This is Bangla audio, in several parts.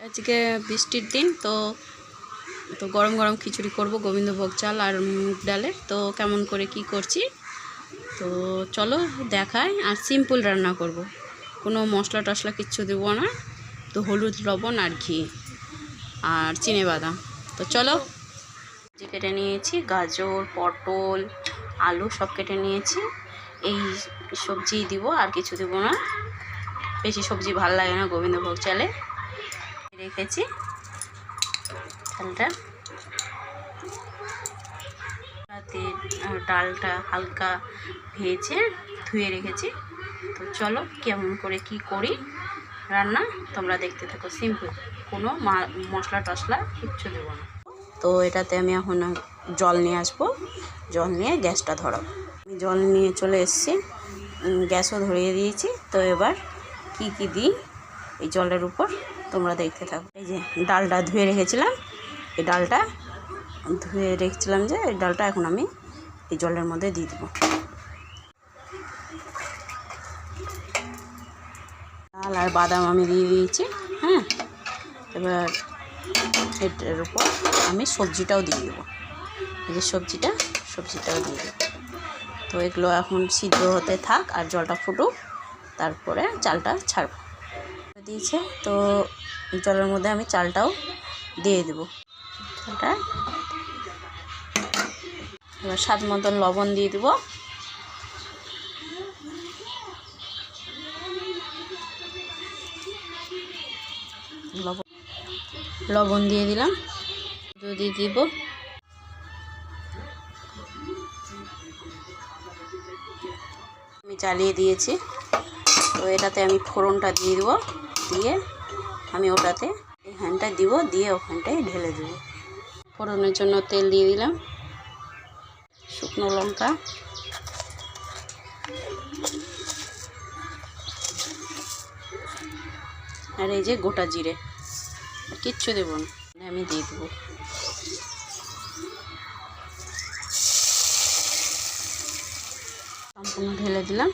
আজকে বৃষ্টির দিন তো তো গরম গরম খিচুড়ি করব গোবিন্দভোগ চাল আর মুগ ডালের। তো কেমন করে কি করছি তো চলো দেখাই। আর সিম্পল রান্না করব, কোনো মশলা টশলা কিচ্ছু দেবো না। তো হলুদ, লবণ আর ঘি আর চিনেবাদাম। তো চলো, যে কেটে নিয়েছি গাজর, পটল, আলু সব কেটে নিয়েছি। এই সবজি দিব, আর কিছু দেবো না। বেশি সবজি ভালো লাগে না গোবিন্দভোগ চালে। রেখেছি চালটা, রাতে ডালটা হালকা ভেজে ধুয়ে রেখেছি। তো চলো কেমন করে কি করি রান্না তোমরা দেখতে থাকো। সিম্পল, কোনো মশলা টশলা কিচ্ছু দেবো না। তো এটাতে আমি এখন জল নিয়ে আসবো, জল নিয়ে গ্যাসটা ধরাবো। আমি জল নিয়ে চলে এসেছি, গ্যাসও ধরিয়ে দিয়েছি। তো এবার কি কি দিই এই জলের উপর তোমরা দেখতে থাকো। এই যে ডালটা ধুয়ে রেখেছিলাম, এই ডালটা ধুয়ে রেখেছিলাম যে এই ডালটা এখন আমি এই জলের মধ্যে দিয়ে দেবো। ডাল আর বাদাম আমি দিয়ে দিয়েছি। হ্যাঁ, এবার এটার উপর আমি সবজিটাও দিয়ে দেবো। এই যে সবজিটাও দিয়ে দেবো। তো এগুলো এখন সিদ্ধ হতে থাক আর জলটা ফুটুক, তারপরে চালটা ছাড়বো। দিয়েছে তো জলের মধ্যে আমি চালটাও দিয়ে দেবো। চালটা এবার স্বাদ মতন লবণ দিয়ে দেবো। লবণ দিয়ে দিলাম, দিয়ে দিব। আমি চালিয়ে দিয়েছি। তো এটাতে আমি ফোড়নটা দিয়ে দেবো, দিয়ে আমি ওটাতে এখানটায় দিব, দিয়ে ওখানটায় ঢেলে দেবো। ফোড়নের জন্য তেল দিয়ে দিলাম, শুকনো লঙ্কা, আর এই যে গোটা জিরে। কিচ্ছু দেবো না, আমি দিয়ে দেবো। সম্পূর্ণ ঢেলে দিলাম।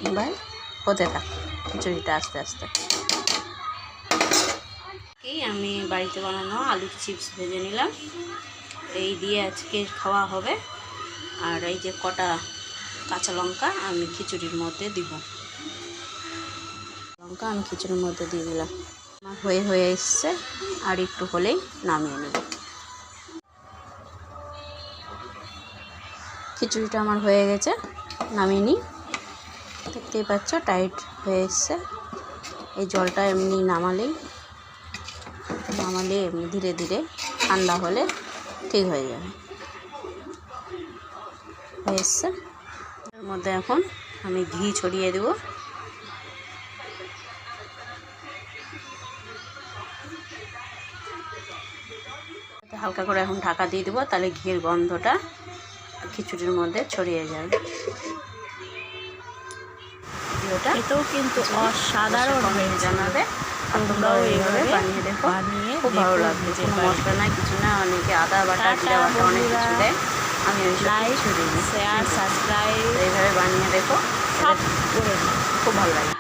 এবার হতে থাক খিচুড়িটা আস্তে আস্তে। আমি বাড়িতে বানানো আলুর চিপস ভেজে নিলাম, এই দিয়ে আজকে খাওয়া হবে। আর এই যে কটা কাঁচা লঙ্কা আমি খিচুড়ির মধ্যে দিব, লঙ্কা আমি খিচুড়ির মধ্যে দিয়ে দিলাম। আমার হয়ে এসছে, আর একটু হলেই নামিয়ে নেব। খিচুড়িটা আমার হয়ে গেছে, নামিয়ে নিই। দেখতেই পাচ্ছ টাইট হয়ে এসছে। এই জলটা এমনি নামালে এমনি ধীরে ধীরে ঠান্ডা হলে ঠিক হয়ে যাবে। হয়ে এসছে, এর মধ্যে এখন আমি ঘি ছড়িয়ে দেব। হালকা করে এখন ঢাকা দিয়ে দেবো, তাহলে ঘিয়ের গন্ধটা খিচুড়ির মধ্যে ছড়িয়ে যাবে। এটাও কিন্তু অসাধারণ হয়ে জানাবে। তোমরাও এইভাবে বানিয়ে দেখো, খুব ভালো লাগবে। কোনো মশলা নাই, কিছু না, অনেকে আদা বাটা, জিরা বাটা, অনেক কিছু দেয়। আমি লাইক, শেয়ার, সাবস্ক্রাইব এইভাবে বানিয়ে দেখো, সব করে খুব ভালো লাগে।